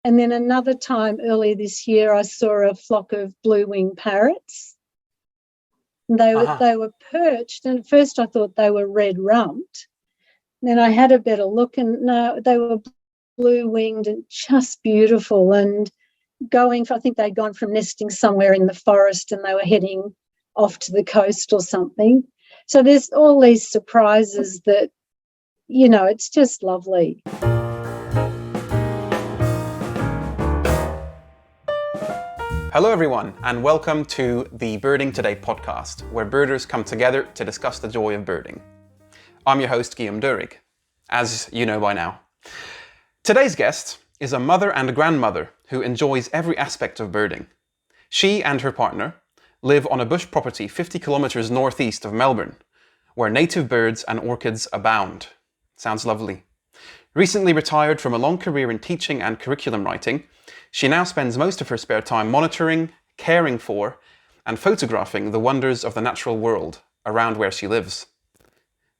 And then another time earlier this year, I saw a flock of blue-winged parrots. And they were perched, and at first I thought they were red-rumped. Then I had a better look, and no, they were blue-winged and just beautiful. And I think they'd gone from nesting somewhere in the forest and they were heading off to the coast or something. So there's all these surprises that, it's just lovely. Hello everyone, and welcome to the Birding Today podcast, where birders come together to discuss the joy of birding. I'm your host, Guillaume Durig, as you know by now. Today's guest is a mother and a grandmother who enjoys every aspect of birding. She and her partner live on a bush property 50 kilometres northeast of Melbourne, where native birds and orchids abound. Sounds lovely. Recently retired from a long career in teaching and curriculum writing, she now spends most of her spare time monitoring, caring for, and photographing the wonders of the natural world around where she lives.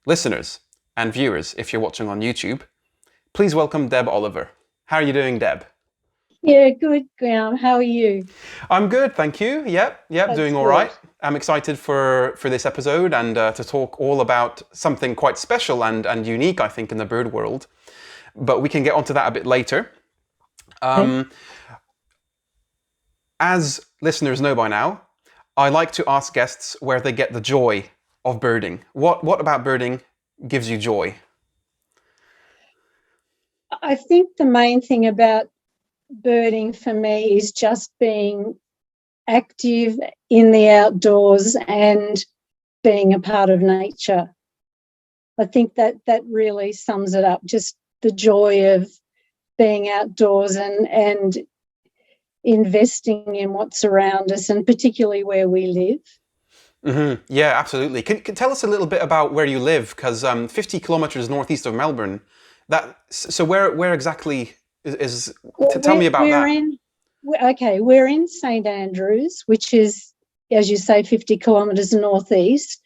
Listeners and viewers, if you're watching on YouTube, please welcome Deb Oliver. How are you doing, Deb? Yeah, good, Graham. How are you? I'm good, thank you. Yep, That's doing all right. I'm excited for this episode and to talk all about something quite special and unique, I think, in the bird world. But we can get onto that a bit later. As listeners know by now, I like to ask guests where they get the joy of birding. What about birding gives you joy? I think the main thing about birding for me is just being active in the outdoors and being a part of nature. I think that really sums it up, just the joy of being outdoors and investing in what's around us, and particularly where we live. Mm-hmm. Yeah, absolutely. Can tell us a little bit about where you live, because 50 kilometres northeast of Melbourne. So where exactly is tell me about that. We're in St Andrews, which is, as you say, 50 kilometres northeast.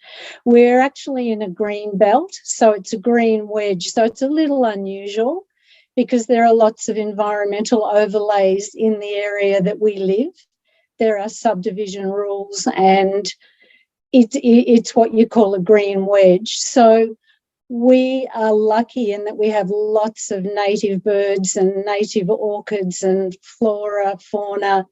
We're actually in a green belt, so it's a green wedge. So it's a little unusual because there are lots of environmental overlays in the area that we live. There are subdivision rules, and it's what you call a green wedge. So we are lucky in that we have lots of native birds and native orchids and flora, fauna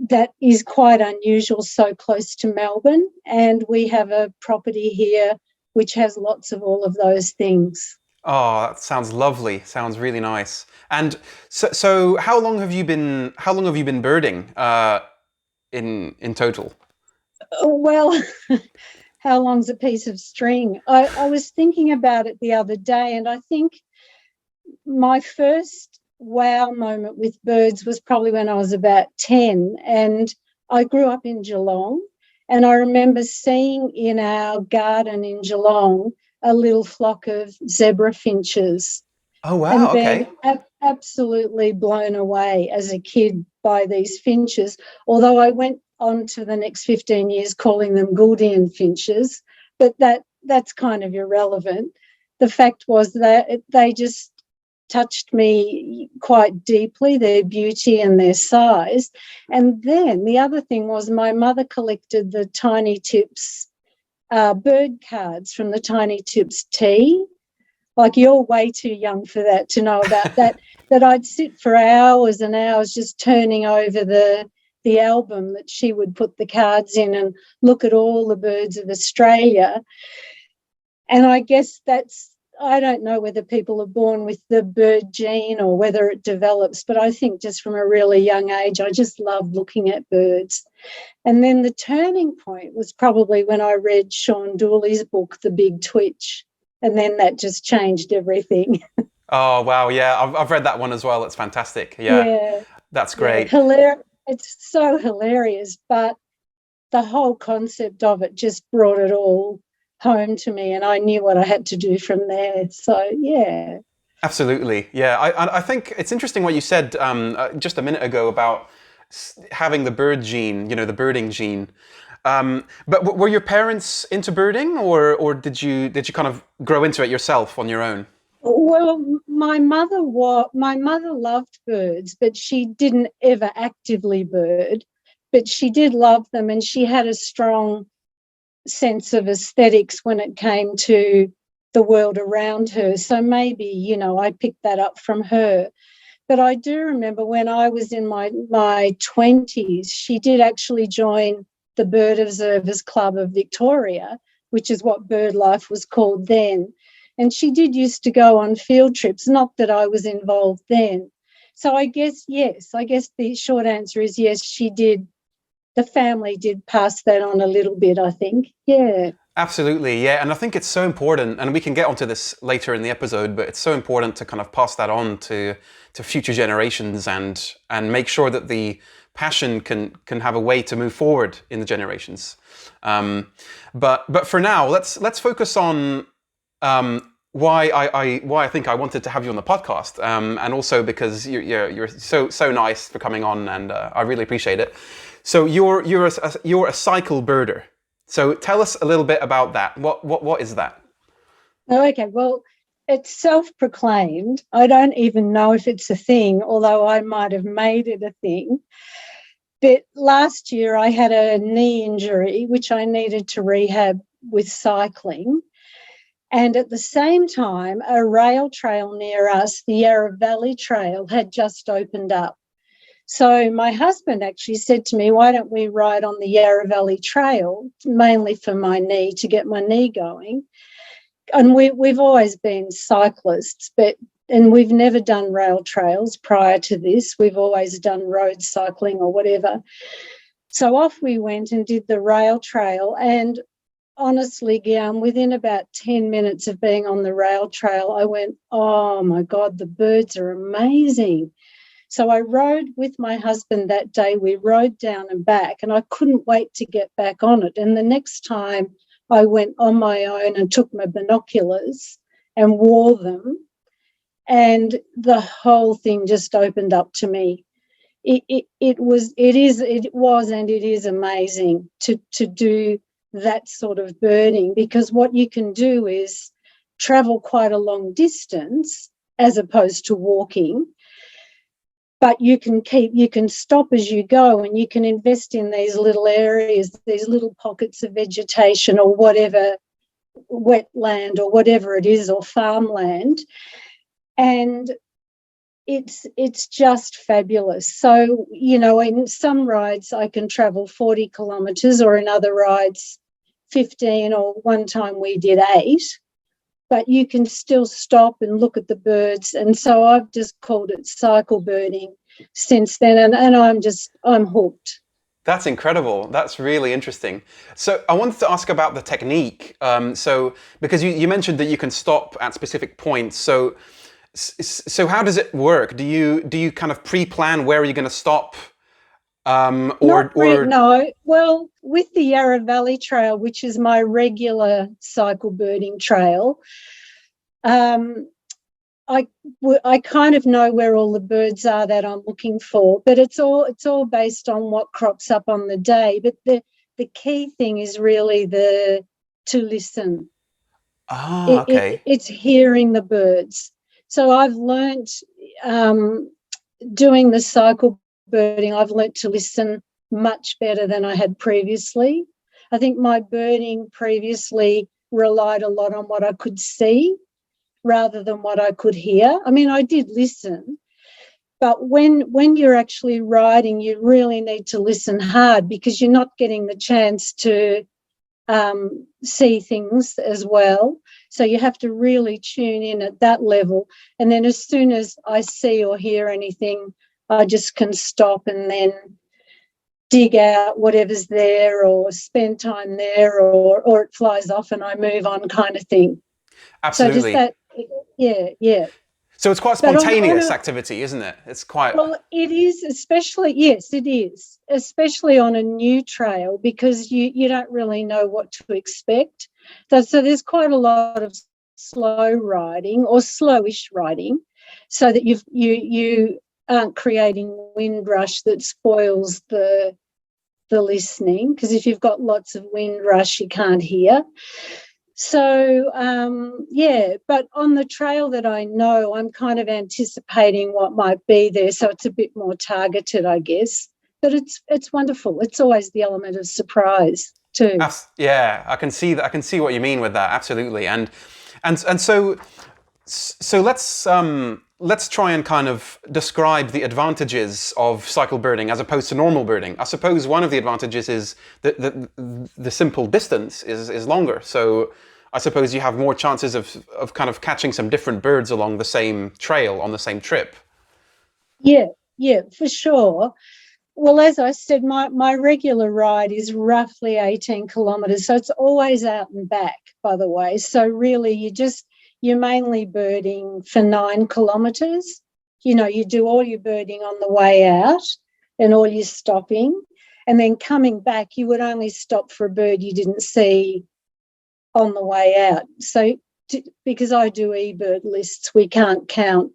that is quite unusual so close to Melbourne. And we have a property here which has lots of all of those things. Oh, that sounds lovely. Sounds really nice. And so how long have you been birding in total? Well, how long's a piece of string? I was thinking about it the other day, and I think my first wow moment with birds was probably when I was about 10, and I grew up in Geelong, and I remember seeing in our garden in Geelong a little flock of zebra finches. Oh, wow, and being absolutely blown away as a kid by these finches, although I went on to the next 15 years calling them Gouldian finches, but that's kind of irrelevant. The fact was that they just touched me quite deeply, their beauty and their size. And then the other thing was my mother collected the Tiny Tips bird cards from the Tiny Tips tea. Like, you're way too young for that to know about that, that I'd sit for hours and hours just turning over the album that she would put the cards in and look at all the birds of Australia. And I guess I don't know whether people are born with the bird gene or whether it develops, but I think just from a really young age, I just loved looking at birds. And then the turning point was probably when I read Sean Dooley's book, The Big Twitch, and then that just changed everything. Oh, wow, yeah, I've read that one as well. It's fantastic. Yeah. That's great. Yeah, it's so hilarious, but the whole concept of it just brought it all home to me, and I knew what I had to do from there. So, yeah. Absolutely. Yeah, I think it's interesting what you said just a minute ago about having the bird gene, the birding gene. But were your parents into birding, or did you kind of grow into it yourself on your own? Well, my mother loved birds, but she didn't ever actively bird, but she did love them, and she had a strong sense of aesthetics when it came to the world around her. So maybe, I picked that up from her. But I do remember when I was in my 20s, she did actually join the Bird Observers Club of Victoria, which is what BirdLife was called then. And she did used to go on field trips, not that I was involved then. So I guess, yes, I guess the short answer is yes, she did. The family did pass that on a little bit, I think. Yeah. Absolutely, yeah. And I think it's so important, and we can get onto this later in the episode, but it's so important to kind of pass that on to future generations and make sure that the passion can have a way to move forward in the generations. But for now, let's focus on why I think I wanted to have you on the podcast, and also because you're so nice for coming on, and I really appreciate it. So you're a cycle birder. So tell us a little bit about that. What is that? Okay, well, it's self-proclaimed. I don't even know if it's a thing, although I might have made it a thing. But last year I had a knee injury, which I needed to rehab with cycling. And at the same time, a rail trail near us, the Yarra Valley Trail, had just opened up. So my husband actually said to me, why don't we ride on the Yarra Valley Trail, mainly for my knee, to get my knee going. And we've always been cyclists, and we've never done rail trails prior to this. We've always done road cycling or whatever. So off we went and did the rail trail. And honestly, Guillaume, within about 10 minutes of being on the rail trail, I went, oh my God, the birds are amazing. So I rode with my husband that day. We rode down and back, and I couldn't wait to get back on it. And the next time I went on my own and took my binoculars and wore them, and the whole thing just opened up to me. It was and it is amazing to do that sort of birding, because what you can do is travel quite a long distance as opposed to walking. But you can stop as you go, and you can invest in these little areas, these little pockets of vegetation or whatever, wetland or whatever it is, or farmland. And it's just fabulous. So, in some rides I can travel 40 kilometres, or in other rides 15, or one time we did 8. But you can still stop and look at the birds. And so I've just called it cycle birding since then, and I'm hooked. That's incredible. That's really interesting. So I wanted to ask about the technique. So because you mentioned that you can stop at specific points. So how does it work? Do you kind of pre-plan where you're going to stop? No. Well, with the Yarra Valley Trail, which is my regular cycle birding trail, I kind of know where all the birds are that I'm looking for, but it's all based on what crops up on the day. But the key thing is really to listen. Okay. It's hearing the birds. So I've learnt doing the cycle birding, I've learnt to listen much better than I had previously. I think my birding previously relied a lot on what I could see rather than what I could hear. I mean, I did listen, but when you're actually riding, you really need to listen hard, because you're not getting the chance to see things as well. So you have to really tune in at that level. And then as soon as I see or hear anything, I just can stop and then dig out whatever's there, or spend time there, or it flies off and I move on, kind of thing. Absolutely. So just that, yeah. So it's quite spontaneous activity, isn't it? It's quite... Well, it is, yes, it is, especially on a new trail, because you don't really know what to expect. So there's quite a lot of slow riding or slowish riding, so that you aren't creating wind rush that spoils the listening, because if you've got lots of wind rush, you can't hear. So, but on the trail that I know, I'm kind of anticipating what might be there. So it's a bit more targeted, I guess. But it's wonderful. It's always the element of surprise too. Yeah, I can see that. I can see what you mean with that. Absolutely. And so let's try and kind of describe the advantages of cycle birding as opposed to normal birding. I suppose one of the advantages is that the simple distance is longer. So I suppose you have more chances of kind of catching some different birds along the same trail on the same trip. Yeah, for sure. Well, as I said, my regular ride is roughly 18 kilometres. So it's always out and back, by the way. So really you're mainly birding for 9 kilometres. You know, you do all your birding on the way out and all your stopping. And then coming back, you would only stop for a bird you didn't see on the way out. So because I do eBird lists, we can't count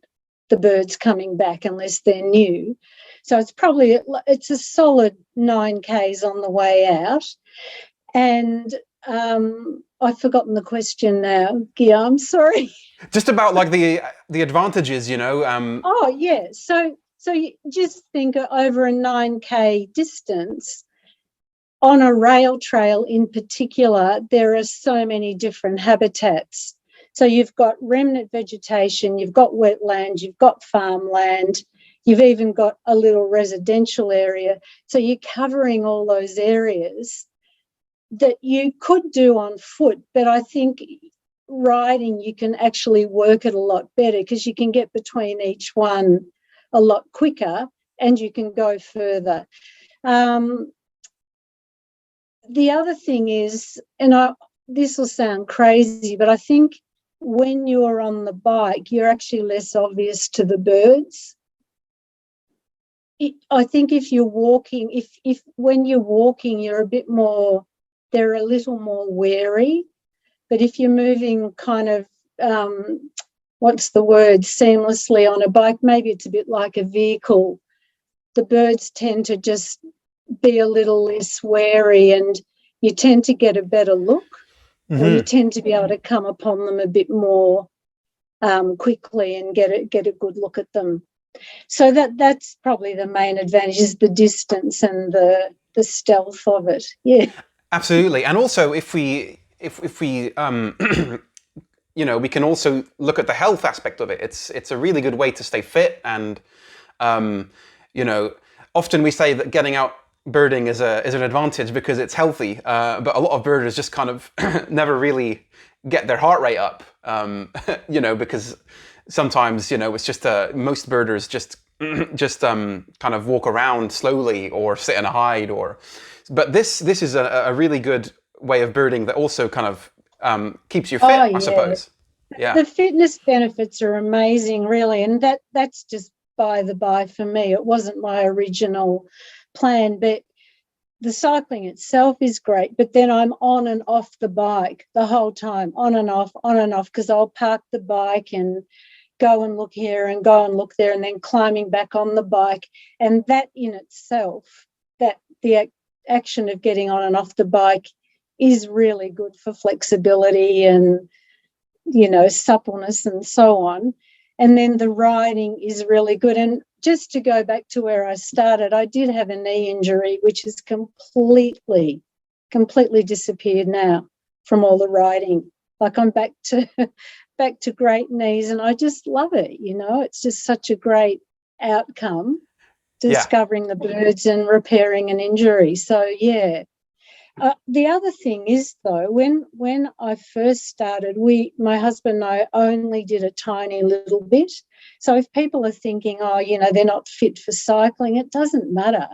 the birds coming back unless they're new. So it's a solid 9Ks on the way out. And I've forgotten the question now, Guillaume, sorry. Just about like the advantages, you know. Oh, yeah. So you just think over a 9K distance, on a rail trail in particular, there are so many different habitats. So you've got remnant vegetation, you've got wetland, you've got farmland, you've even got a little residential area. So you're covering all those areas that you could do on foot, but I think riding, you can actually work it a lot better because you can get between each one a lot quicker and you can go further. The other thing is, this will sound crazy, but I think when you're on the bike, you're actually less obvious to the birds. I think if you're walking, if when you're walking, you're a bit more, they're a little more wary. But if you're moving kind of, seamlessly on a bike, maybe it's a bit like a vehicle, the birds tend to just be a little less wary and you tend to get a better look, or you tend to be able to come upon them a bit more quickly and get a good look at them. So that's probably the main advantage, is the distance and the stealth of it. Yeah, absolutely. And also, if we you know, we can also look at the health aspect of it. It's a really good way to stay fit, and you know, often we say that getting out birding is an advantage because it's healthy, but a lot of birders just kind of never really get their heart rate up, you know, because sometimes, you know, it's just most birders just kind of walk around slowly or sit in a hide, but this is a really good way of birding that also kind of keeps you fit, I suppose. Yeah, the fitness benefits are amazing, really, and that's just by the by for me. It wasn't my original plan, but the cycling itself is great, but then I'm on and off the bike the whole time, on and off, because I'll park the bike and go and look here and go and look there, and then climbing back on the bike. And that in itself, that the action of getting on and off the bike is really good for flexibility and, you know, suppleness and so on. And then the riding is really good. And just to go back to where I started, I did have a knee injury, which has completely disappeared now from all the riding. Like, I'm back to great knees, and I just love it. You know, it's just such a great outcome, discovering the birds and repairing an injury. So, yeah. The other thing is, though, when I first started, my husband and I only did a tiny little bit. So if people are thinking, oh, you know, they're not fit for cycling, it doesn't matter.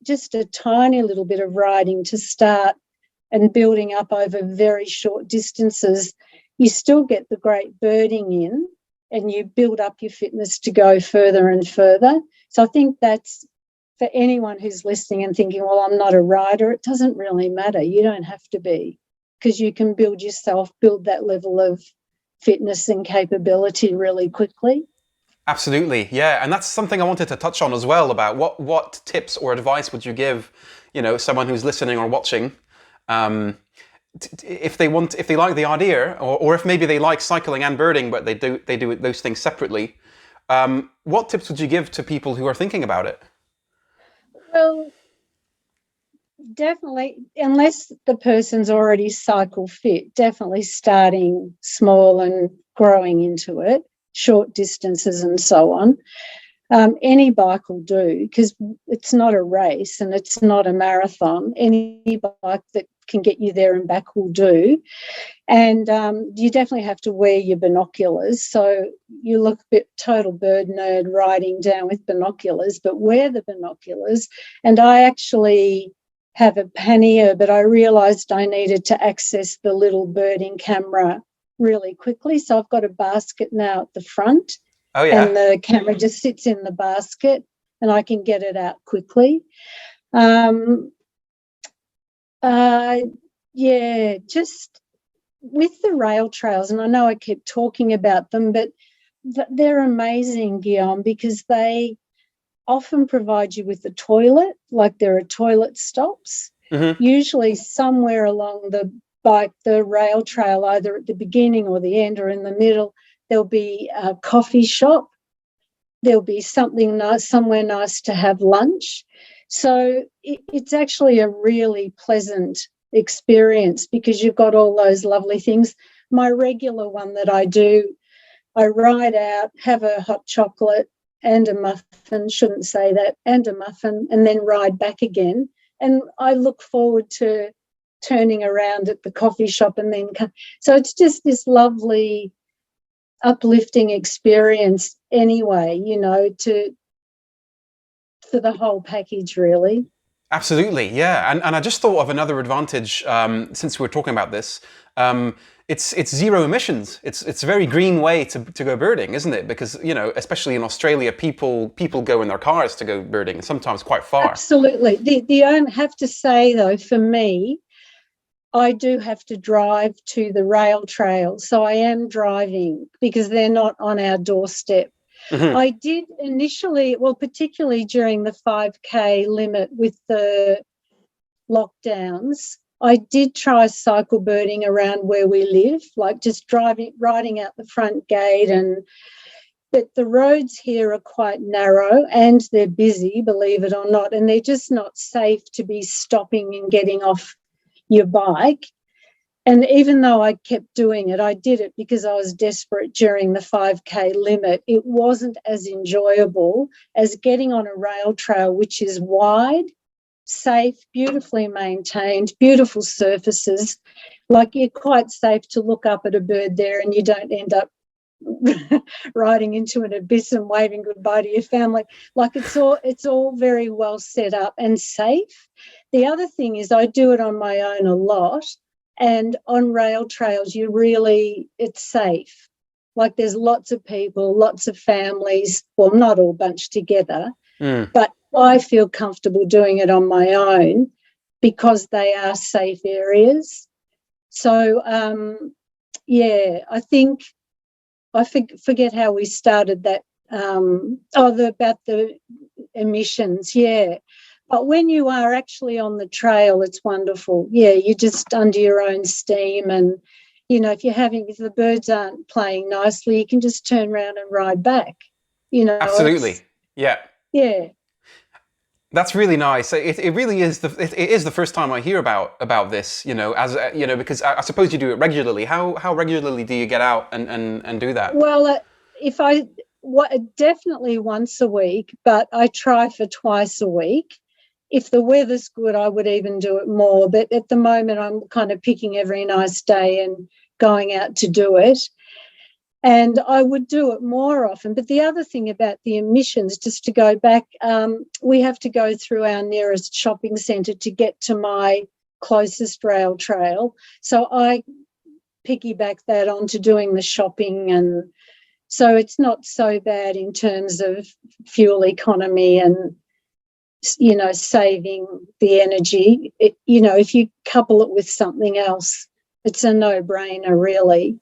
Just a tiny little bit of riding to start and building up over very short distances, you still get the great birding in and you build up your fitness to go further and further. So I think that's, for anyone who's listening and thinking, well, I'm not a rider, it doesn't really matter. You don't have to be, because you can build that level of fitness and capability really quickly. Absolutely, yeah. And that's something I wanted to touch on as well, about what tips or advice would you give, you know, someone who's listening or watching, if they like the idea, or if maybe they like cycling and birding, but they do those things separately, what tips would you give to people who are thinking about it? Well, definitely, unless the person's already cycle fit, definitely starting small and growing into it, short distances and so on. Any bike will do, because it's not a race and it's not a marathon. Any bike that can get you there and back will do. And you definitely have to wear your binoculars. So you look a bit total bird nerd riding down with binoculars, but wear the binoculars. And I actually have a pannier, but I realised I needed to access the little birding camera really quickly. So I've got a basket now at the front. Oh, yeah. And the camera just sits in the basket and I can get it out quickly. Just with the rail trails, and I know I keep talking about them, but they're amazing, Guillaume, because they often provide you with a toilet, like there are toilet stops, usually somewhere along the bike, the rail trail, either at the beginning or the end or in the middle. There'll be a coffee shop. There'll be something nice, somewhere nice to have lunch. So it's actually a really pleasant experience because you've got all those lovely things. My regular one that I do, I ride out, have a hot chocolate and a muffin, shouldn't say that, and a muffin, and then ride back again. And I look forward to turning around at the coffee shop and then come. So it's just this lovely, uplifting experience anyway, for the whole package, really. Absolutely, yeah. And I just thought of another advantage, since we're talking about this. It's zero emissions. It's a very green way to go birding, isn't it? Because, especially in Australia, people go in their cars to go birding, sometimes quite far. Absolutely. I have to say, though, for me, I do have to drive to the rail trail. So I am driving because they're not on our doorstep. I did initially, particularly during the 5K limit with the lockdowns, I did try cycle birding around where we live, like just riding out the front gate. But the roads here are quite narrow and they're busy, believe it or not, and they're just not safe to be stopping and getting off your bike. And even though I kept doing it, I did it because I was desperate during the 5K limit. It wasn't as enjoyable as getting on a rail trail, which is wide, safe, beautifully maintained, beautiful surfaces. Like, you're quite safe to look up at a bird there and you don't end up riding into an abyss and waving goodbye to your family. Like, it's all very well set up and safe. The other thing is I do it on my own a lot, and on rail trails it's safe. Like, there's lots of people, lots of families, well, not all bunched together, but I feel comfortable doing it on my own because they are safe areas. So, I think I forget how we started that. About the emissions, yeah. But when you are actually on the trail, it's wonderful. Yeah, you're just under your own steam, and if the birds aren't playing nicely, you can just turn around and ride back. Absolutely, yeah. Yeah. That's really nice. It really is it is the first time I hear about this. Because I suppose you do it regularly. How regularly do you get out and do that? Well, definitely once a week, but I try for twice a week. If the weather's good, I would even do it more. But at the moment, I'm kind of picking every nice day and going out to do it. And I would do it more often. But the other thing about the emissions, just to go back, we have to go through our nearest shopping centre to get to my closest rail trail. So I piggyback that onto doing the shopping, and so it's not so bad in terms of fuel economy and saving the energy. If you couple it with something else, it's a no-brainer, really.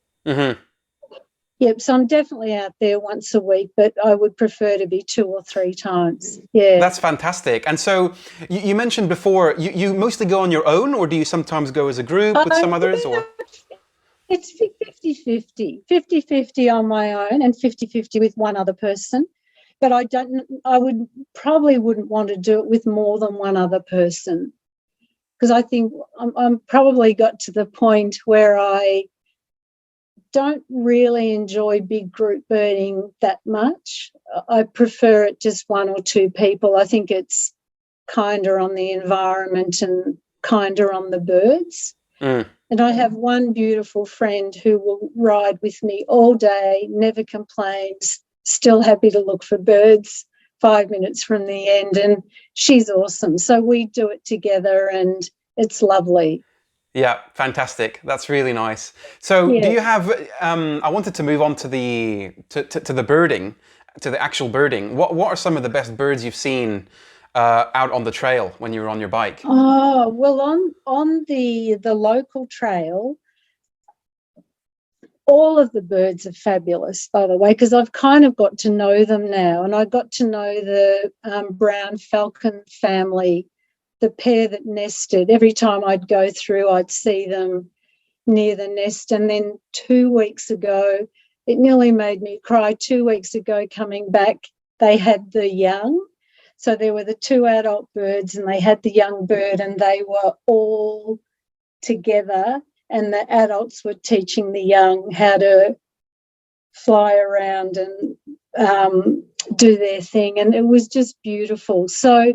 Yep, so I'm definitely out there once a week, but I would prefer to be 2 or 3 times. Yeah. That's fantastic. And so you mentioned before, you mostly go on your own, or do you sometimes go as a group with some others? Or It's 50-50. 50-50 on my own and 50-50 with one other person. But I wouldn't want to do it with more than one other person, because I think I'm probably got to the point where I don't really enjoy big group birding that much. I prefer it just 1 or 2 people. I think it's kinder on the environment and kinder on the birds. And I have one beautiful friend who will ride with me all day, never complains, still happy to look for birds 5 minutes from the end, and she's awesome. So we do it together and it's lovely. Yeah, fantastic. That's really nice. So do you have, I wanted to move on to the birding, to the actual birding. What are some of the best birds you've seen out on the trail when you were on your bike? Oh, well, on the local trail, all of the birds are fabulous, by the way, because I've kind of got to know them now. And I got to know the brown falcon family, the pair that nested. Every time I'd go through, I'd see them near the nest. And then 2 weeks ago, it nearly made me cry. 2 weeks ago, coming back, they had the young. So there were the 2 adult birds and they had the young bird, and they were all together, and the adults were teaching the young how to fly around and do their thing. And it was just beautiful. So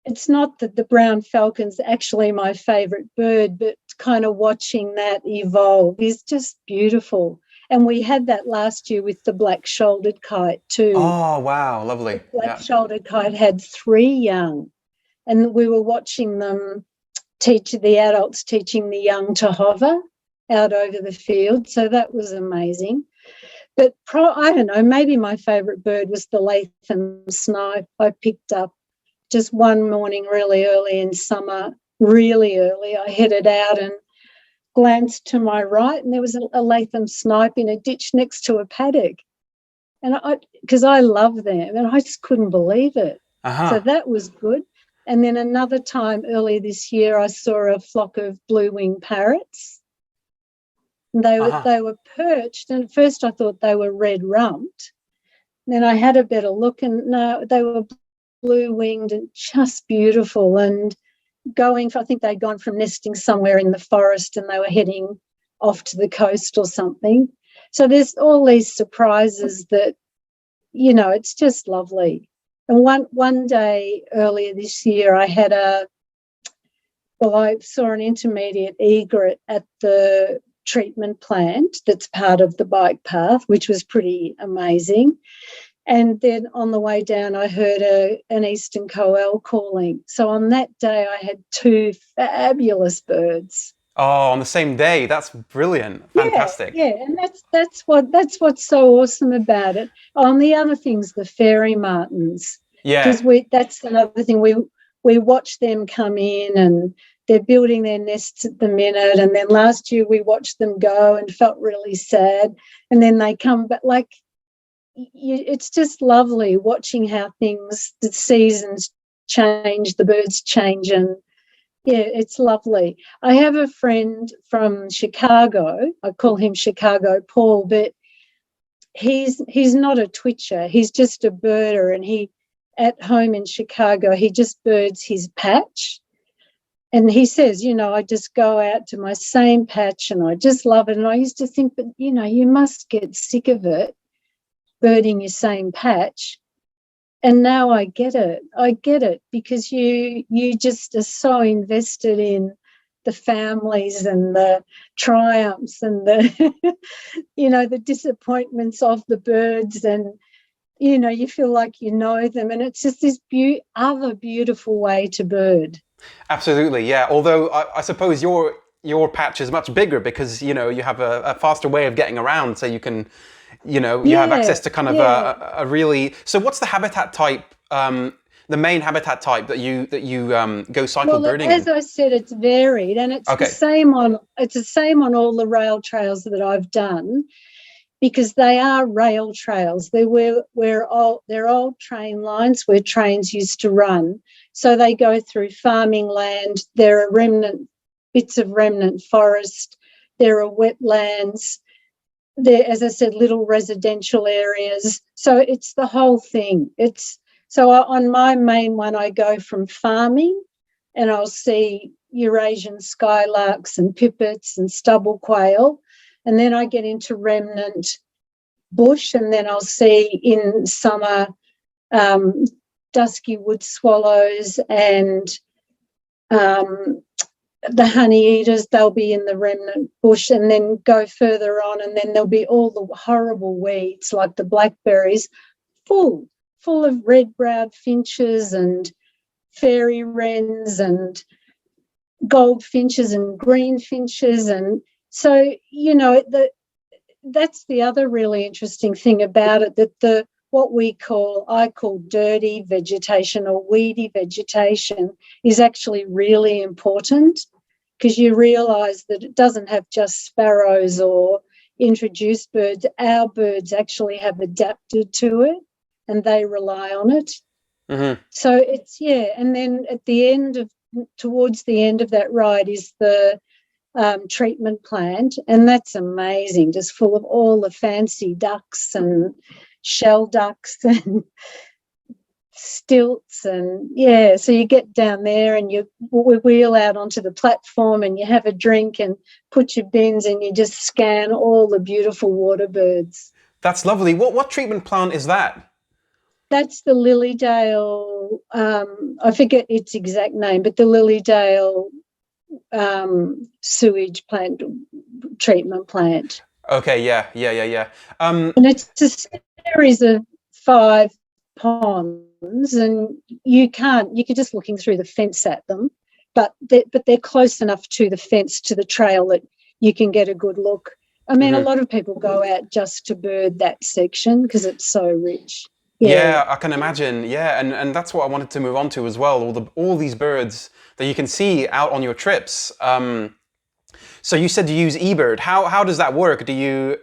it's not that the brown falcon's actually my favourite bird, but kind of watching that evolve is just beautiful. And we had that last year with the black-shouldered kite too. Oh, wow, lovely. The black-shouldered kite had 3 young, and we were watching them the adults teaching the young to hover out over the field. So that was amazing. But I don't know, maybe my favourite bird was the Latham snipe. I picked up just one morning really early in summer, really early. I headed out and glanced to my right, and there was a Latham snipe in a ditch next to a paddock. And because I love them, and I just couldn't believe it. So that was good. And then another time earlier this year, I saw a flock of blue-winged parrots. They were perched, and at first I thought they were red-rumped. Then I had a better look, and no, they were blue-winged and just beautiful. And I think they'd gone from nesting somewhere in the forest and they were heading off to the coast or something. So there's all these surprises that, it's just lovely. And one day earlier this year, I saw an intermediate egret at the treatment plant that's part of the bike path, which was pretty amazing. And then on the way down, I heard an eastern coel calling. So on that day, I had 2 fabulous birds. Oh, on the same day. That's brilliant. Fantastic. Yeah, and that's what's so awesome about it. On the other things, the fairy martins. Yeah. Because that's another thing. We watch them come in, and they're building their nests at the minute. And then last year we watched them go and felt really sad. And then they come back. It's just lovely watching how the seasons change, the birds change, and yeah, it's lovely. I have a friend from Chicago. I call him Chicago Paul, but he's not a twitcher. He's just a birder, and at home in Chicago, he just birds his patch. And he says, I just go out to my same patch and I just love it. And I used to think, but, you must get sick of it, birding your same patch. And now I get it because you just are so invested in the families and the triumphs and the the disappointments of the birds, and you feel like you know them, and it's just this other beautiful way to bird. Absolutely, yeah. Although I suppose your patch is much bigger because you have a faster way of getting around, so you can you have access to kind of a really. So what's the habitat type the main habitat type that you go cycle Well, birding as in? I said, it's varied, and it's Okay. the same on all the rail trails that I've done, because they are rail trails. They're old train lines where trains used to run. So they go through farming land. There are bits of remnant forest. There are wetlands. There, as I said, little residential areas. So it's the whole thing. On my main one, I go from farming, and I'll see Eurasian skylarks and pipits and stubble quail. And then I get into remnant bush, and then I'll see in summer dusky wood swallows and the honey eaters. They'll be in the remnant bush, and then go further on, and then there'll be all the horrible weeds like the blackberries, full of red-browed finches and fairy wrens and goldfinches and green finches. And so, that's the other really interesting thing about it, that I call dirty vegetation or weedy vegetation is actually really important, because you realise that it doesn't have just sparrows or introduced birds. Our birds actually have adapted to it, and they rely on it. Mm-hmm. So and then towards the end of that ride is the treatment plant, and that's amazing, just full of all the fancy ducks and shell ducks and stilts. And so you get down there and we wheel out onto the platform, and you have a drink and put your bins, and you just scan all the beautiful water birds. That's lovely. What treatment plant is that? That's the Lilydale, I forget its exact name, but the Lilydale sewage plant, treatment plant. Okay, yeah. And it's a series of 5 ponds, and you're just looking through the fence at them, but they're close enough to the fence, to the trail, that you can get a good look. I mean, Mm-hmm. A lot of people go out just to bird that section because it's so rich. Yeah, I can imagine. Yeah, and that's what I wanted to move on to as well. All these birds that you can see out on your trips. So you said you use eBird. How does that work? Do you,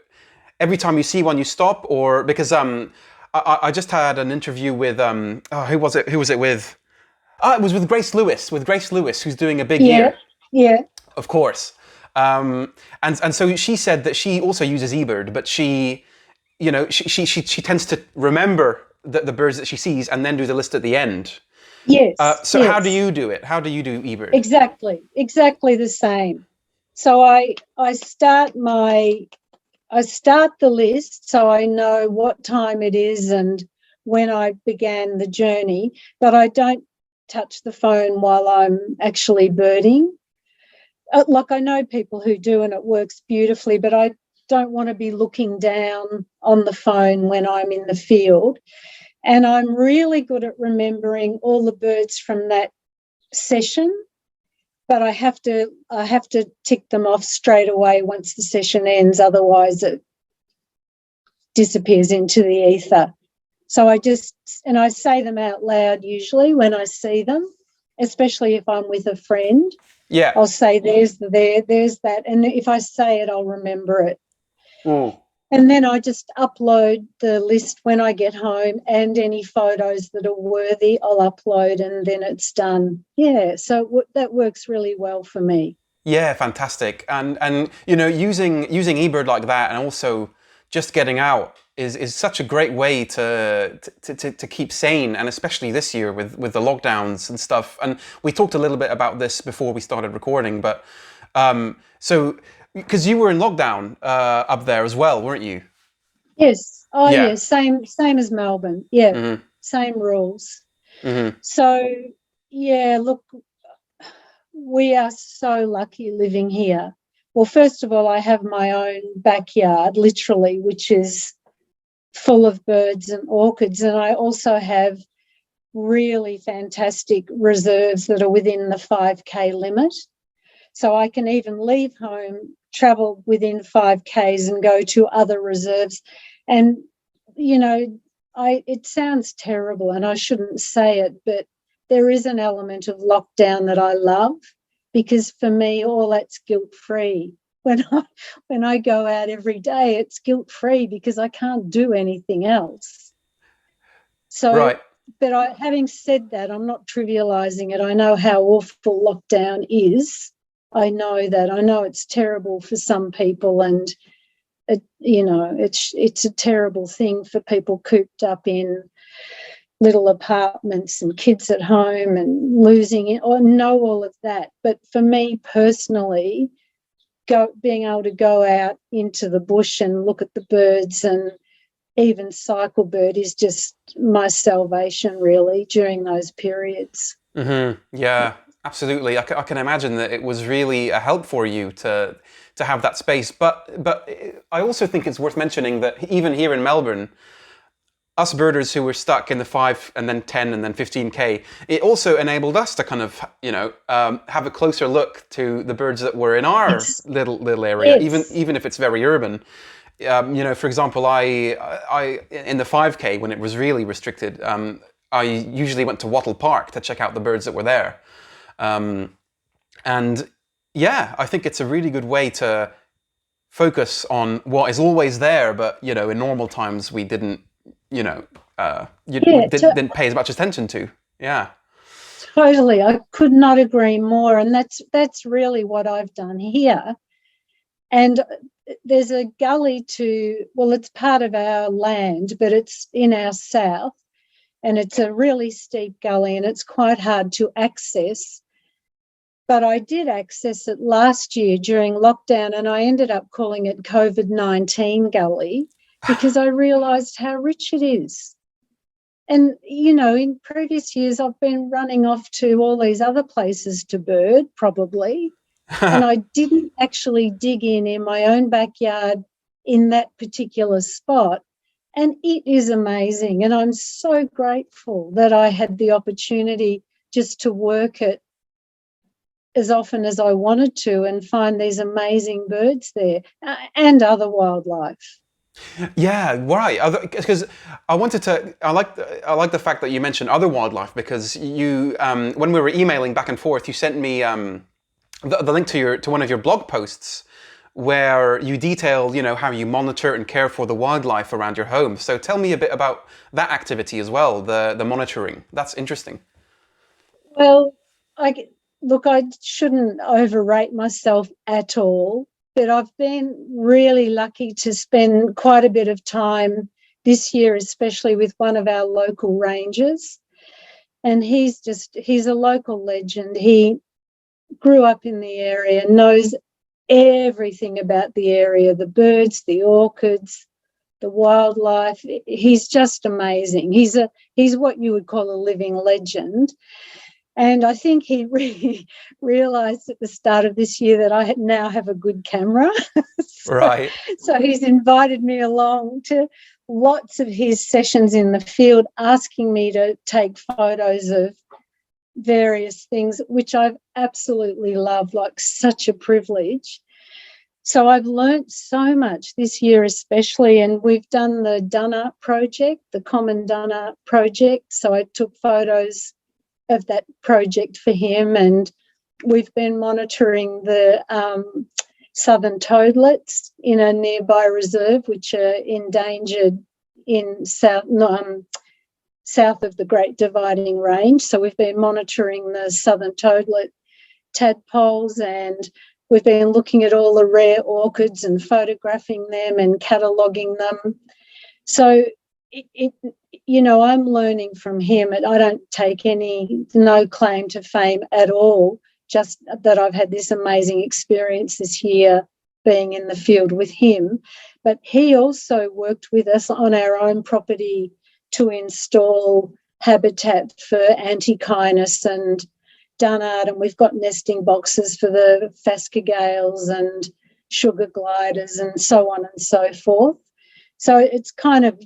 every time you see one, you stop, or because I just had an interview with who was it? Who was it with? It was with Grace Lewis. With Grace Lewis, who's doing a big year. Yeah. Of course. And so she said that she also uses eBird, but she tends to remember the birds that she sees and then do the list at the end. Yes. So how do you do it? How do you do eBird? Exactly the same. So I start the list, so I know what time it is and when I began the journey, but I don't touch the phone while I'm actually birding. Like, I know people who do, and it works beautifully, but I don't want to be looking down on the phone when I'm in the field. And I'm really good at remembering all the birds from that session, but I have to tick them off straight away once the session ends, otherwise it disappears into the ether. So I say them out loud usually when I see them, especially if I'm with a friend. Yeah. I'll say there's that, and if I say it, I'll remember it. Mm. And then I just upload the list when I get home, and any photos that are worthy I'll upload, and then it's done. Yeah, so that works really well for me. Yeah, fantastic. And using eBird like that, and also just getting out is such a great way to keep sane, and especially this year with the lockdowns and stuff. And we talked a little bit about this before we started recording, but so because you were in lockdown up there as well, weren't you? Yes. Oh, yeah. Same as Melbourne. Yeah. Mm-hmm. Same rules. Mm-hmm. So, yeah, look, we are so lucky living here. Well, first of all, I have my own backyard, literally, which is full of birds and orchids, and I also have really fantastic reserves that are within the 5K limit. So I can even leave home, travel within 5Ks and go to other reserves. And, it sounds terrible and I shouldn't say it, but there is an element of lockdown that I love, because for me, all that's guilt-free. When I go out every day, it's guilt-free because I can't do anything else. So, Right. but having said that, I'm not trivialising it. I know how awful lockdown is. I know that. I know it's terrible for some people, and it's a terrible thing for people cooped up in little apartments and kids at home and losing it. I know all of that. But for me personally, being able to go out into the bush and look at the birds and even cycle bird is just my salvation, really, during those periods. Yeah, absolutely. I can imagine that it was really a help for you to have that space. But I also think it's worth mentioning that even here in Melbourne, us birders who were stuck in the 5 and then 10 and then 15K, it also enabled us to kind of, have a closer look to the birds that were in our Yes. little area, Yes. even if it's very urban. For example, I in the 5K when it was really restricted, I usually went to Wattle Park to check out the birds that were there. And yeah, I think it's a really good way to focus on what is always there, but in normal times we didn't, didn't pay as much attention to. Yeah. Totally. I could not agree more. And that's really what I've done here. And there's a gully it's part of our land, but it's in our south, and it's a really steep gully and it's quite hard to access. But I did access it last year during lockdown, and I ended up calling it COVID-19 Gully because I realised how rich it is. And, in previous years, I've been running off to all these other places to bird, probably, and I didn't actually dig in my own backyard in that particular spot. And it is amazing. And I'm so grateful that I had the opportunity just to work it as often as I wanted to and find these amazing birds there and other wildlife. Yeah, right. Because I like the fact that you mentioned other wildlife, because you when we were emailing back and forth, you sent me the link to one of your blog posts where you detailed how you monitor and care for the wildlife around your home. So tell me a bit about that activity as well, the monitoring. That's interesting. Well, I shouldn't overrate myself at all, but I've been really lucky to spend quite a bit of time this year, especially with one of our local rangers. And he's a local legend. He grew up in the area, knows everything about the area, the birds, the orchids, the wildlife. He's just amazing. He's what you would call a living legend. And I think he really realised at the start of this year that I now have a good camera. Right. So he's invited me along to lots of his sessions in the field, asking me to take photos of various things, which I've absolutely loved, like such a privilege. So I've learnt so much this year especially, and we've done the Dunner project, the Common Dunner project. So I took photos of that project for him, and we've been monitoring the southern toadlets in a nearby reserve, which are endangered in south of the Great Dividing Range. So we've been monitoring the southern toadlet tadpoles, and we've been looking at all the rare orchids and photographing them and cataloguing them. So I'm learning from him. I don't take no claim to fame at all, just that I've had this amazing experience this year being in the field with him. But he also worked with us on our own property to install habitat for Antechinus and Dunnard, and we've got nesting boxes for the phascogales and sugar gliders and so on and so forth. So it's kind of,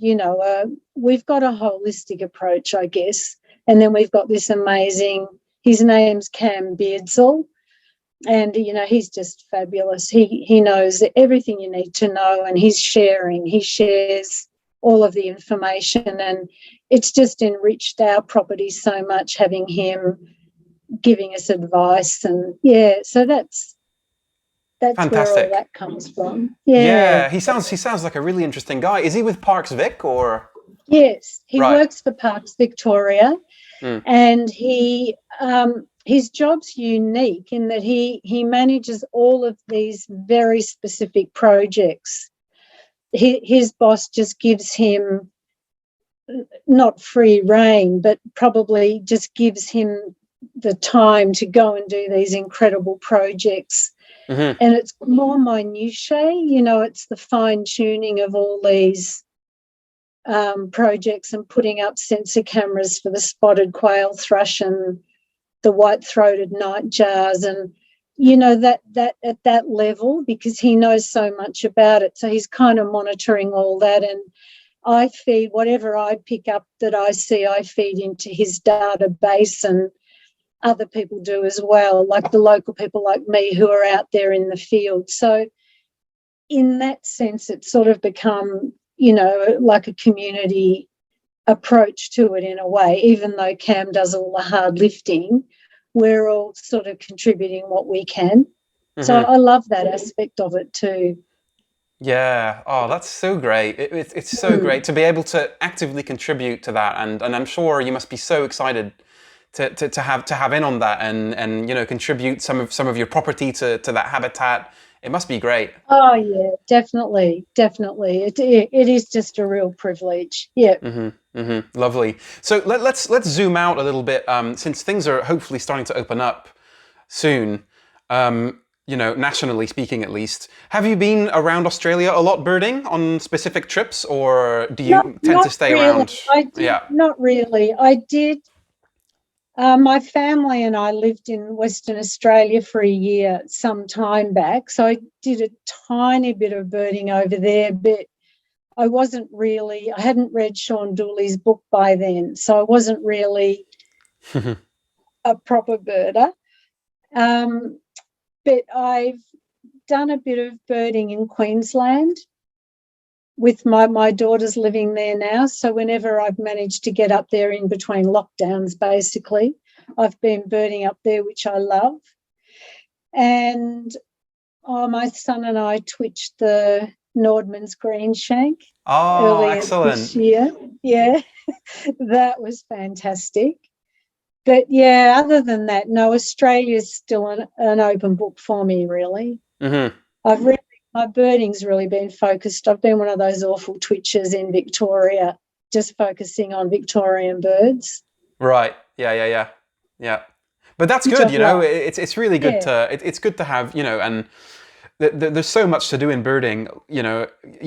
we've got a holistic approach, I guess. And then we've got this amazing, his name's Cam Beardsall, and, he's just fabulous. He knows everything you need to know, and he shares all of the information, and it's just enriched our property so much having him giving us advice. And so that's Fantastic. where all that comes from. Yeah, he sounds like a really interesting guy. Is he with Parks Vic or? Yes, he Right. works for Parks Victoria, and his job's unique in that he manages all of these very specific projects. His boss just gives him not free rein, but probably just gives him the time to go and do these incredible projects. And it's more minutiae, it's the fine tuning of all these projects and putting up sensor cameras for the spotted quail thrush and the white-throated nightjars, and that at that level, because he knows so much about it, so he's kind of monitoring all that. And I feed whatever I pick up that I see, I feed into his database, and other people do as well, like the local people like me who are out there in the field. So in that sense, it's sort of become, like a community approach to it in a way. Even though Cam does all the hard lifting, we're all sort of contributing what we can. So I love that aspect of it too. Yeah. Oh, that's so great. It's so great to be able to actively contribute to that, and I'm sure you must be so excited to have in on that, and contribute some of your property to that habitat. It must be great. Oh yeah, definitely. It is just a real privilege. Yeah. Lovely. So let's zoom out a little bit, since things are hopefully starting to open up soon. Nationally speaking, at least. Have you been around Australia a lot birding on specific trips, or do you tend to stay around? Not really. I did. My family and I lived in Western Australia for a year some time back, so I did a tiny bit of birding over there, but I hadn't read Sean Dooley's book by then, so I wasn't really a proper birder. But I've done a bit of birding in Queensland with my daughters living there now. So whenever I've managed to get up there in between lockdowns, basically, I've been birding up there, which I love. And my son and I twitched the Nordman's greenshank earlier this year. Yeah, that was fantastic. But yeah, other than that, no, Australia's still an open book for me, really. My birding's really been focused. I've been one of those awful twitchers in Victoria, just focusing on Victorian birds. Right. Yeah. But that's good, It's really good it's good to have, and there's so much to do in birding. You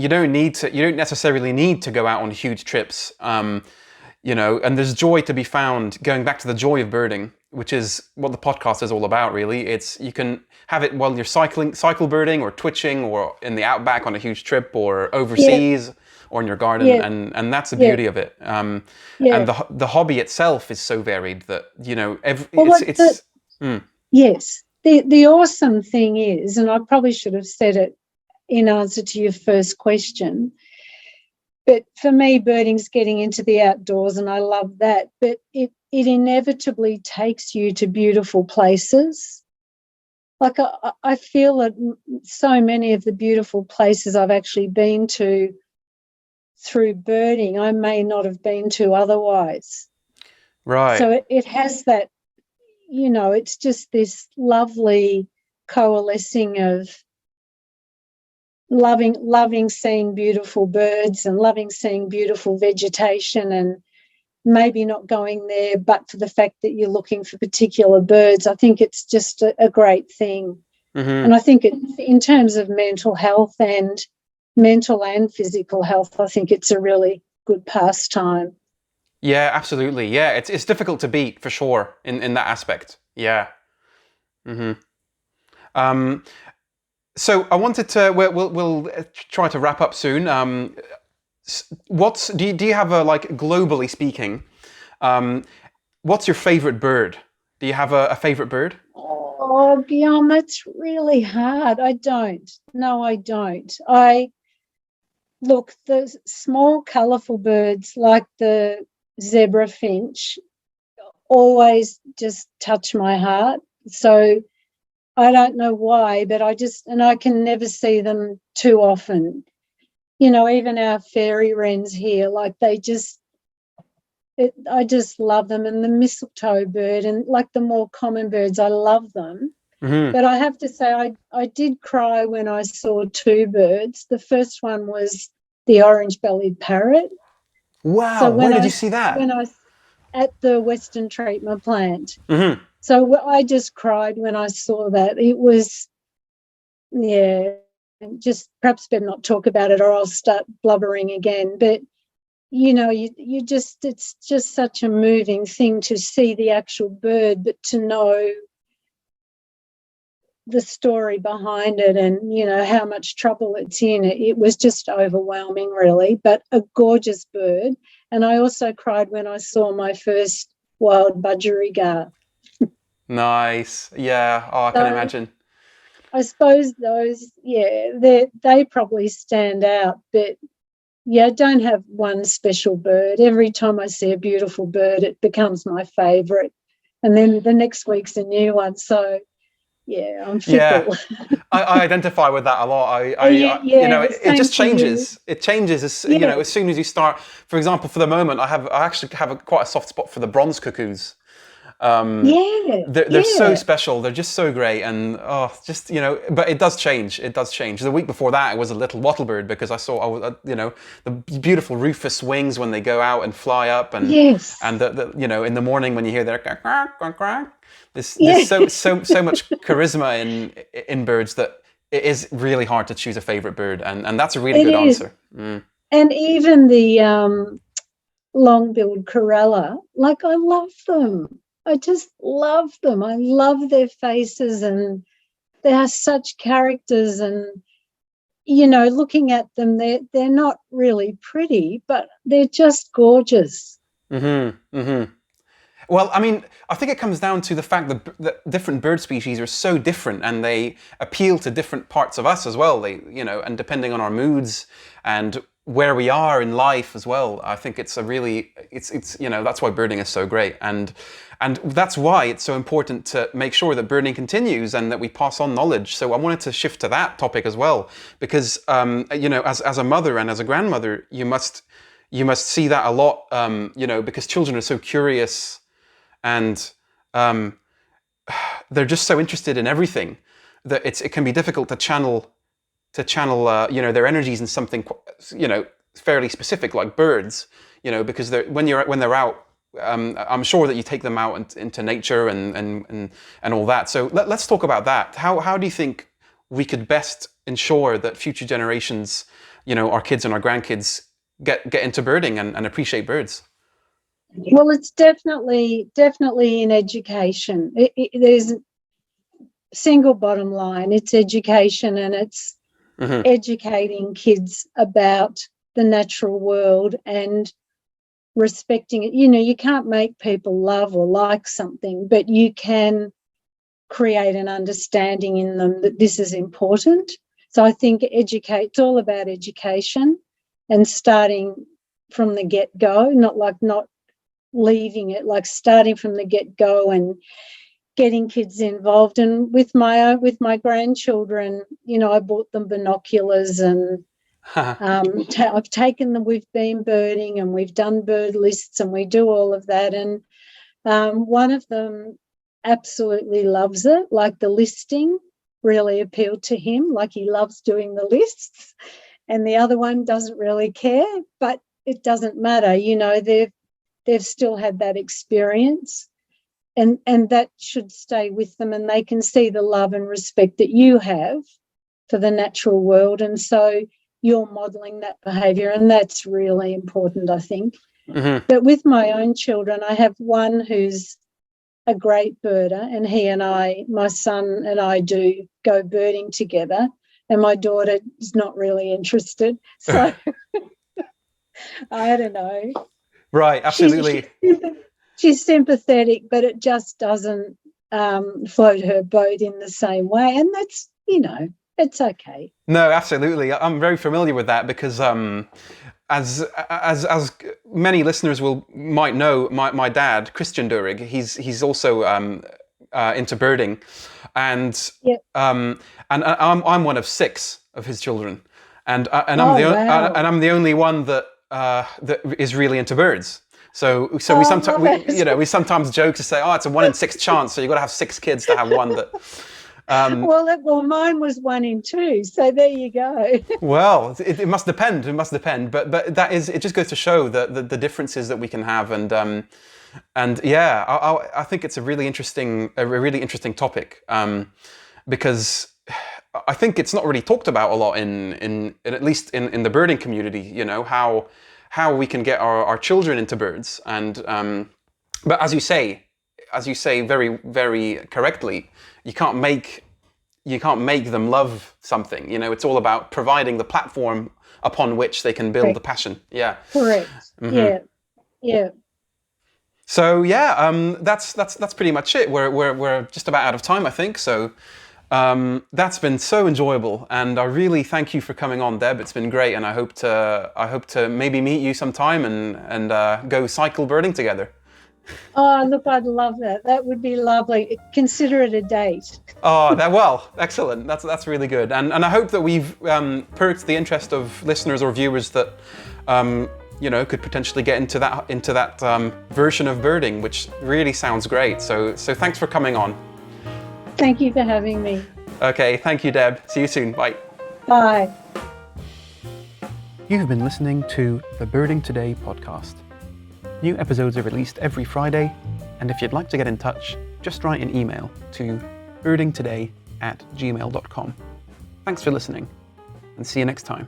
don't necessarily need to go out on huge trips. And there's joy to be found going back to the joy of birding, which is what the podcast is all about, really. You can have it while you're cycle birding or twitching or in the outback on a huge trip or overseas or in your garden. And that's the beauty of it. And the hobby itself is so varied that, Yes. The awesome thing is, and I probably should have said it in answer to your first question, but for me, birding's getting into the outdoors, and I love that. But it inevitably takes you to beautiful places. Like I feel that so many of the beautiful places I've actually been to through birding, I may not have been to otherwise. Right. So it has that, it's just this lovely coalescing of loving seeing beautiful birds and loving seeing beautiful vegetation, and maybe not going there but for the fact that you're looking for particular birds. I think it's just a great thing. And I think in terms of mental and physical health, I think it's a really good pastime. Yeah, absolutely. Yeah, it's difficult to beat for sure in that aspect. Yeah. So I wanted to. We'll try to wrap up soon. Do you have globally speaking? What's your favorite bird? Do you have a favorite bird? Oh, Guillaume, that's really hard. I don't. No, I don't. Look, the small, colourful birds like the zebra finch always just touch my heart. So I don't know why, but I can never see them too often. Even our fairy wrens here, like I just love them. And the mistletoe bird and like the more common birds, I love them. Hmm. But I have to say, I did cry when I saw two birds. The first one was the orange-bellied parrot. So Wow, where did you see that? when I at the Western Treatment Plant, Hmm. so I just cried when I saw that. It was, yeah, just perhaps better not talk about it or I'll start blubbering again. But it's just such a moving thing to see the actual bird, but to know the story behind it and how much trouble it's in. It was just overwhelming, really, but a gorgeous bird. And I also cried when I saw my first wild budgerigar. Nice. Yeah. Oh, I can So imagine. I suppose those, yeah, they probably stand out. But yeah, I don't have one special bird. Every time I see a beautiful bird, it becomes my favourite, and then the next week's a new one. So yeah, I'm Yeah. fickle. I identify with that a lot. Yeah, It same just for you. changes. It changes Yeah. as soon as you start. For example, for the moment, I actually have quite a soft spot for the bronze cuckoos. Yeah, They're so yeah, special. They're just so great, and just but it does change. It does change. The week before that, it was a little wattlebird because I saw, the beautiful rufous wings when they go out and fly up, and yes, in the morning when you hear their quack, quack, quack, quack, there's yeah. so much charisma in birds that it is really hard to choose a favorite bird, and that's a really It good is, answer. Mm. and even the long-billed corella, like I love them. I just love them. I love their faces, and they are such characters. And looking at them, they're not really pretty, but they're just gorgeous. Mm-hmm. Mm-hmm. Well, I mean, I think it comes down to the fact that different bird species are so different, and they appeal to different parts of us as well. And depending on our moods and where we are in life as well, I think that's why birding is so great, and that's why it's so important to make sure that birding continues and that we pass on knowledge. So I wanted to shift to that topic as well, because as a mother and as a grandmother, you must see that a lot, because children are so curious and they're just so interested in everything that it can be difficult to channel their energies in something fairly specific like birds, because when they're out, I'm sure that you take them out into nature and all that. So let's talk about that. How do you think we could best ensure that future generations, our kids and our grandkids, get into birding and appreciate birds? Well, it's definitely in education. There's single bottom line. It's education, and it's Hmm. educating kids about the natural world and respecting it. You can't make people love or like something, but you can create an understanding in them that this is important. So I think it's all about education and starting from the get-go, not leaving it, like starting from the get-go and getting kids involved. And with my grandchildren, I bought them binoculars, and I've taken them. We've been birding and we've done bird lists, and we do all of that. And one of them absolutely loves it. Like the listing really appealed to him. Like he loves doing the lists, and the other one doesn't really care. But it doesn't matter. They've still had that experience. And that should stay with them, and they can see the love and respect that you have for the natural world. And so you're modelling that behaviour, and that's really important, I think. Hmm. But with my own children, I have one who's a great birder, and my son and I do go birding together, and my daughter is not really interested. So I don't know. Right, She's absolutely. she's sympathetic, but it just doesn't float her boat in the same way. And that's It's okay. No, absolutely. I'm very familiar with that because as many listeners might know, my dad, Christian Durig, he's also into birding, and Yep. and I'm one of 6 of his children, and I'm Wow. and I'm the only one that that is really into birds. So we Oh, sometimes that's- we sometimes joke to say, oh, it's a 1 in 6 chance, so you've got to have 6 kids to have one that. well, mine was 1 in 2, so there you go. Well, it must depend. It must depend, but that is. It just goes to show the differences that we can have, and yeah, I think it's a really interesting topic, because I think it's not really talked about a lot in at least in the birding community. You know, how we can get our children into birds, and but as you say very, very correctly, you can't make them love something. You know, it's all about providing the platform upon which they can build the passion. Yeah. Correct. Yeah. So yeah, that's pretty much it. We're just about out of time, I think. So that's been so enjoyable, and I really thank you for coming on, Deb. It's been great, and I hope to maybe meet you sometime and go cycle birding together. Oh, look, I'd love that. That would be lovely. Consider it a date. Oh, excellent. That's really good, and I hope that we've perked the interest of listeners or viewers that could potentially get into that version of birding, which really sounds great. So thanks for coming on. Thank you for having me. Okay, thank you, Deb. See you soon. Bye. Bye. You have been listening to the Birding Today podcast. New episodes are released every Friday, and if you'd like to get in touch, just write an email to birdingtoday@gmail.com. Thanks for listening, and see you next time.